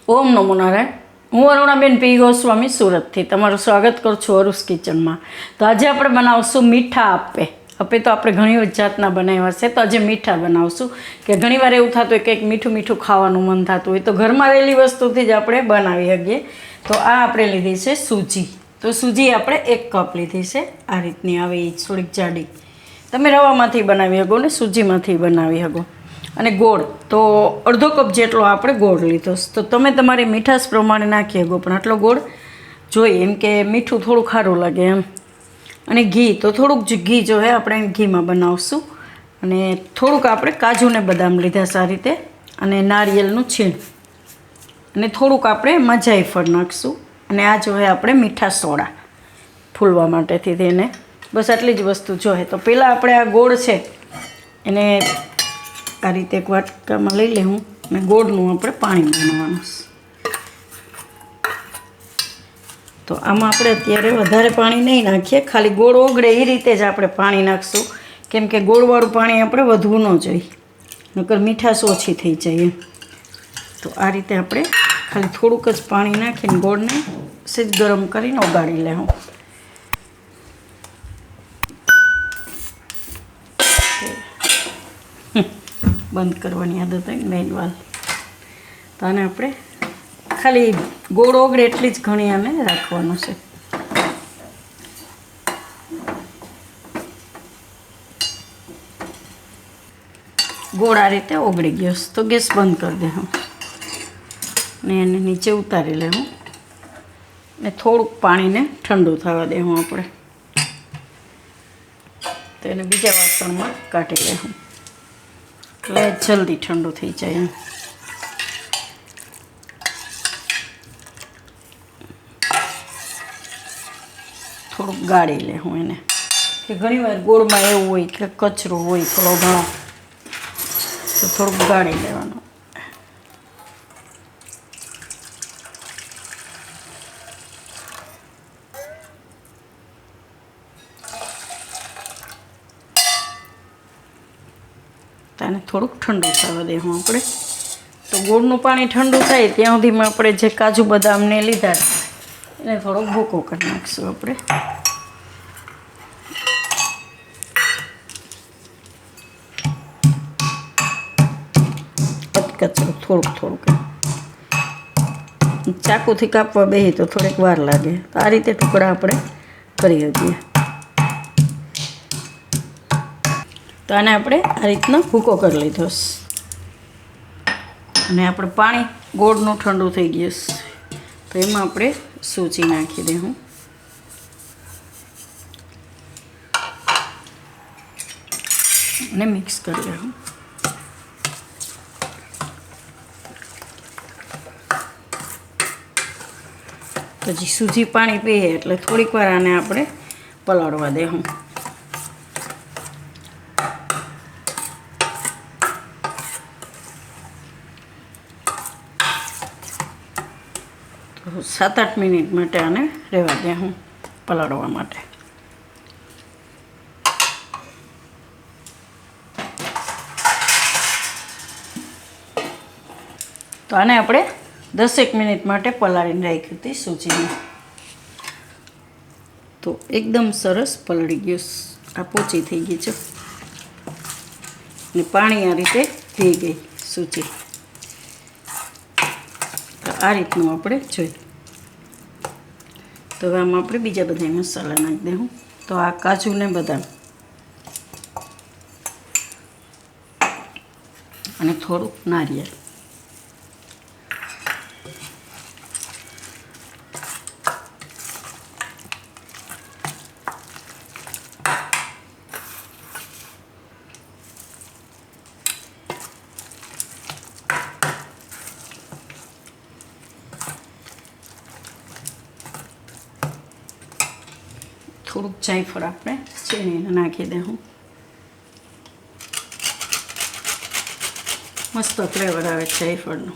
ઓમ નમો નારાયણ. હું અરુણાબેન પી ગોસ્વામી સુરતથી તમારું સ્વાગત કરું છું અરુસ કિચનમાં. તો આજે આપણે બનાવશું મીઠા આપે. આપે તો આપણે ઘણી જાતના બનાવ્યા છે, તો આજે મીઠા બનાવશું. કે ઘણીવાર એવું થતું હોય કે મીઠું મીઠું ખાવાનું મન થતું હોય, તો ઘરમાં રહેલી વસ્તુથી જ આપણે બનાવી શકીએ. તો આ આપણે લીધી છે સૂજી. તો સૂજી આપણે 1 કપ લીધી છે. આ રીતની આવે એ થોડીક જાડી. તમે રવામાંથી બનાવી શકો ને સૂજીમાંથી બનાવી શકો. અને ગોળ તો અડધો કપ જેટલો આપણે ગોળ લીધો. તો તમે તમારી મીઠાશ પ્રમાણે નાખી શકો, પણ આટલો ગોળ જોઈએ, એમ કે મીઠું થોડું ખારું લાગે એમ. અને ઘી તો થોડુંક જ ઘી જો હે આપણે ઘીમાં બનાવશું. અને થોડુંક આપણે કાજુ ને બદામ લીધા છે આ રીતે, અને નારિયેળનું છીણ, અને થોડુંક આપણે મજાઈફળ નાખશું. અને આ જો હે આપણે મીઠા સોડા ફૂલવા માટેથી તેને બસ આટલી જ વસ્તુ જોઈએ. તો પહેલાં આપણે આ ગોળ છે એને આ રીતે એક વાટકામાં લઈ લેવું, અને ગોળનું આપણે પાણી બનાવવાનું છે. તો આમાં આપણે અત્યારે વધારે પાણી નહીં નાખીએ, ખાલી ગોળ ઓગળે એ રીતે જ આપણે પાણી નાખશું. કેમ કે ગોળવાળું પાણી આપણે વધવું ન જોઈએ, નકર મીઠાશ ઓછી થઈ જાય. તો આ રીતે આપણે ખાલી થોડુંક જ પાણી નાખીને ગોળને સીધ ગરમ કરીને ઓગાળી લેવું. બંધ કરવાની આદત હોય ને મેઇન વાલ. તો આને આપણે ખાલી ગોળ ઓગળે એટલી જ ઘણી આને રાખવાનું છે. ગોળ આ રીતે ઓગળી ગયો તો ગેસ બંધ કરી દેવું, ને એને નીચે ઉતારી લેવું, ને થોડુંક પાણીને ઠંડુ થવા દેવું આપણે. તો એને બીજા વાસણમાં કાઢી લેવું, એટલે જલ્દી ઠંડુ થઈ જાય એમ. થોડુંક ગાળી લેવું એને, કે ઘણીવાર ગોળમાં એવું હોય કે કચરો હોય થોડો ઘણો, તો થોડુંક ગાળી લેવાનું. આને થોડુંક ઠંડુ થવા દેવું આપણે. તો ગોળનું પાણી ઠંડુ થાય ત્યાં સુધીમાં આપણે જે કાજુ બદામને લીધા એને થોડોક ભૂકો કરી નાખીશું આપણે. કચરો થોડુંક ચાકુથી કાપવા બેસી તો થોડીક વાર લાગે. તો આ રીતે ટુકડા આપણે કરી શકીએ. તો આને આપણે આ રીતનો ભૂકો કરી લીધો. અને આપણે પાણી ગોળનું ઠંડુ થઈ ગયું, તો એમાં આપણે સૂજી નાખી દઉં, અને મિક્સ કરી લેવું. પછી સૂજી પાણી પીએ એટલે થોડીક વાર આને આપણે પલાળવા દેવું. તો 7-8 મિનિટ માટે આને રહેવા દેવું પલાળવા માટે. તો આને આપણે 10 મિનિટ માટે પલાળીને રાખી હતી સૂજીને. તો એકદમ સરસ પલળી ગયું, આ પોચી થઈ ગઈ છે, ને પાણી આ રીતે થઈ ગઈ સૂજી. તો આ રીતનું આપણે જોઈએ. તો હવે આમાં આપણે બીજા બધા મસાલા નાખી દઉં. તો આ કાજુ ને બદામ, અને થોડુંક નારિયેળ, થોડુંક જાયફળ આપણે છીણીને નાખી દઉં. મસ્ત ફ્લેવર આવે જાયફળનો.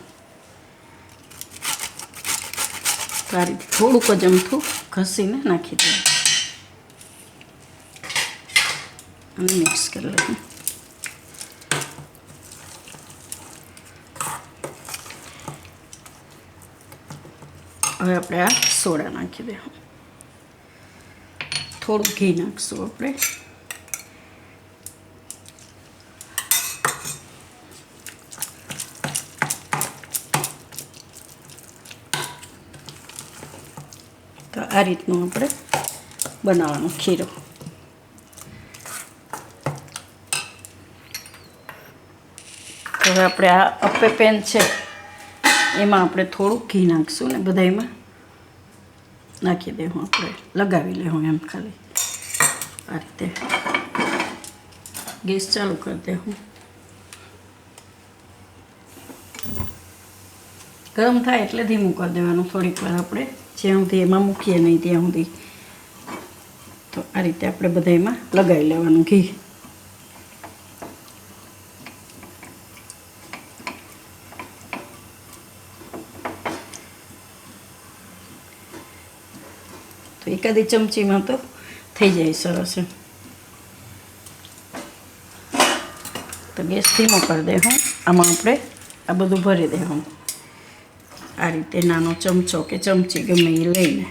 તો આ રીતે થોડુંક જ અમથું ઘસીને નાખી દઉં, અને મિક્સ કરી લઉં. હવે આપણે આ સોડા નાખી દઈશું. થોડું ઘી નાખશું આપણે. તો આ રીતનું આપણે બનાવવાનું ખીરો. હવે આપણે આ અપ્પે પેન છે એમાં આપણે થોડું ઘી નાખીશું ને બધામાં નાખી દઈશું. આપણે લગાવી લેવું એમ ખાલી આ રીતે. ગેસ ચાલુ કરી દઉં. ગરમ થાય એટલે ધીમું કરી દેવાનું થોડીક વાર. આપણે જ્યાં સુધી એમાં મૂકીએ નહીં ત્યાં સુધી. તો આ રીતે આપણે બધામાં લગાવી લેવાનું ઘી. તો એકાદી ચમચીમાં તો થઈ જાય સરસ એમ. તો ગેસ ધીમો કરી દઈશું. આમાં આપણે આ બધું ભરી દઈશું. આ રીતે નાનો ચમચો કે ચમચી ગમે એ લઈને.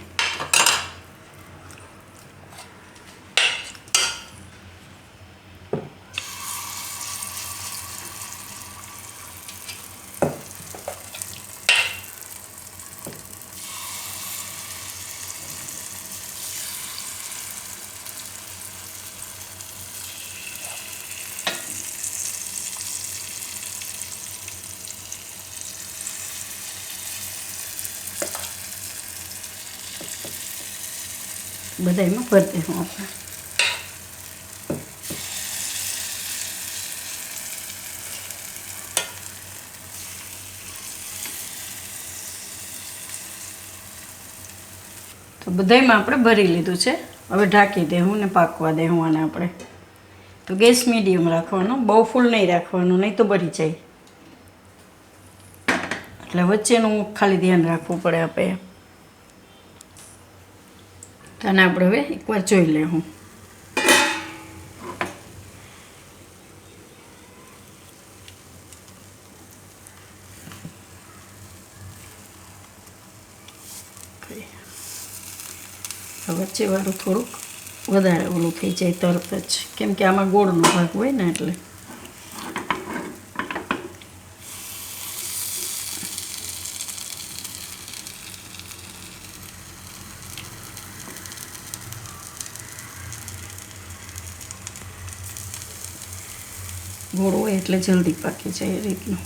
બધામાં ભરી દઈશું આપણે. તો બધામાં આપણે ભરી લીધું છે. હવે ઢાંકી દેવું ને પાકવા દેવું આને આપણે. તો ગેસ મીડિયમ રાખવાનો, બહુ ફૂલ નહીં રાખવાનું, નહીં તો બળી જાય. એટલે વચ્ચેનું ખાલી ધ્યાન રાખવું પડે આપણે. આને આપણે હવે એકવાર જોઈ લેવું. વચ્ચે વાળું થોડુંક વધારે ઓલું થઈ જાય તરત જ, કેમ કે આમાં ગોળનો ભાગ હોય ને એટલે. ગોળ હોય એટલે જલ્દી પાકી જાય એ રીતનું.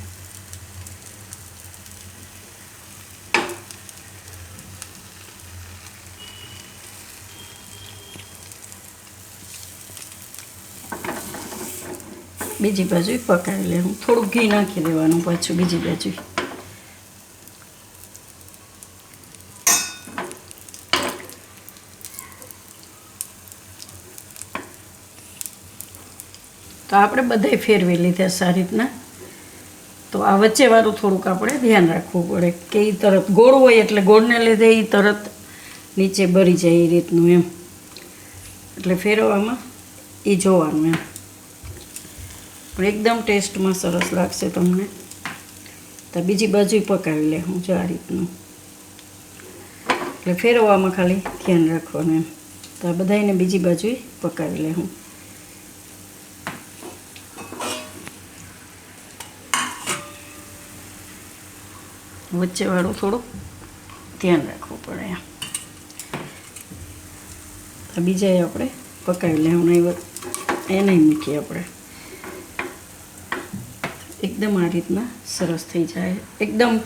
બીજી બાજુ પકાવી લેવું. થોડું ઘી નાખી દેવાનું પાછું બીજી બાજુ. તો આપણે બધાય ફેરવી લીધા સારી રીતના. તો આ વચ્ચેવાળું થોડુંક આપણે ધ્યાન રાખવું પડે કે એ તરત ગોળ હોય એટલે ગોળને લીધે એ તરત નીચે બળી જાય એ રીતનું એમ. એટલે ફેરવવામાં એ જોવાનું એમ. પણ એકદમ ટેસ્ટમાં સરસ લાગશે તમને. તો બીજી બાજુ પકાવી લે હું જો આ રીતનું. એટલે ફેરવવામાં ખાલી ધ્યાન રાખવાનું એમ. તો આ બધાને બીજી બાજુ પકાવી લે હું. વચ્ચેવાળું થોડું ધ્યાન રાખવું પડે એમ. તો બીજા આપણે પકાવી લેવું નહીં, એ નહીં મૂકીએ આપણે. એકદમ આ રીતના સરસ થઈ જાય. એકદમ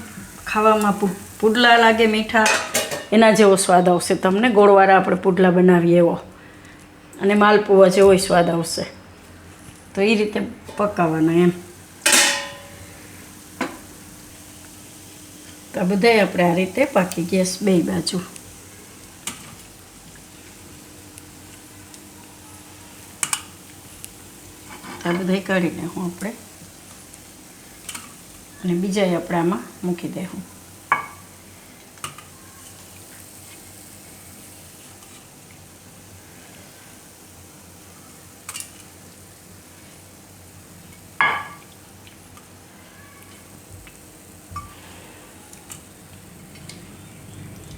ખાવામાં પુડલા લાગે મીઠા, એના જેવો સ્વાદ આવશે તમને. ગોળવાળા આપણે પુડલા બનાવીએ એવો, અને માલપુઆ જેવો સ્વાદ આવશે. તો એ રીતે પકાવવાના એમ. તો બધાય આપણે આ રીતે પાકી ગેસ બે બાજુ. આ બધાય કાઢી લેવું આપણે, અને બીજા આપણે આમાં મૂકી દેવું.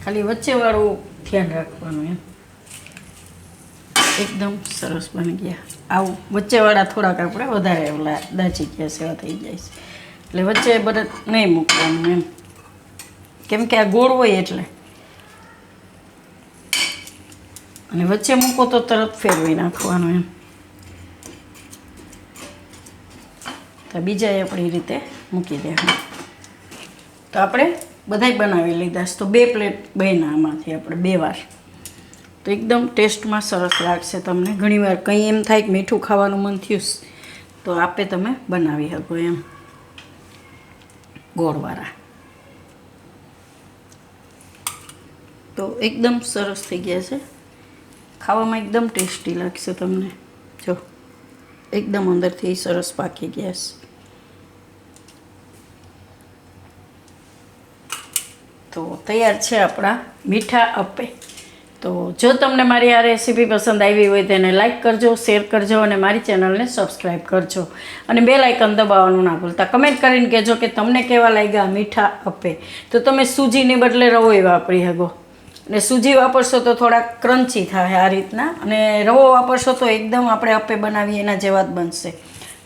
ખાલી વચ્ચેવાળું ધ્યાન રાખવાનું એમ. એકદમ સરસ બની ગયા. આવું વચ્ચેવાળા થોડાક આપણે વધારે ઓલા દાજી ગયા સેવા થઈ જાય છે, એટલે વચ્ચે બરત નહીં મૂકવાનું એમ, કેમ કે આ ગોળ હોય એટલે. અને વચ્ચે મૂકો તો તરત ફેરવી નાખવાનું એમ. તો બીજા આપણી રીતે મૂકી દેવાનું. તો આપણે બધાય બનાવી લીધા છે. તો 2 પ્લેટ બન્યા આમાંથી આપણે 2 વાર. તો એકદમ ટેસ્ટમાં સરસ લાગશે તમને. ઘણીવાર કંઈ એમ થાય કે મીઠું ખાવાનું મન થયું તો આપે તમે બનાવી શકો એમ, ગોળવાળા. તો એકદમ સરસ થઈ ગયા છે. ખાવામાં એકદમ ટેસ્ટી લાગશે તમને. જો એકદમ અંદરથી સરસ પાકી ગયા છે. તો તૈયાર છે આપણા મીઠા અપ્પે. તો જો તમને મારી આ રેસીપી પસંદ આવી હોય તો એને લાઇક કરજો, શેર કરજો અને મારી ચેનલને સબસ્ક્રાઈબ કરજો. અને બેલ આઇકન દબાવવાનું ના ભૂલતા. કમેન્ટ કરીને કહેજો કે તમને કેવા લાગ્યા મીઠા અપ્પે. તો તમે સૂજીને બદલે રવોય વાપરી શકો. અને સૂજી વાપરશો તો થોડાક ક્રન્ચી થાય આ રીતના, અને રવો વાપરશો તો એકદમ આપણે અપ્પે બનાવીએ એના જેવા જ બનશે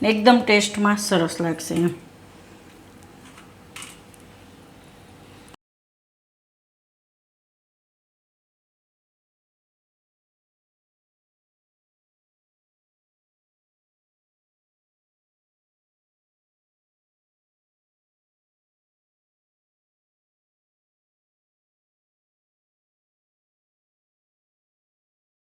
ને એકદમ ટેસ્ટમાં સરસ લાગશે એમ.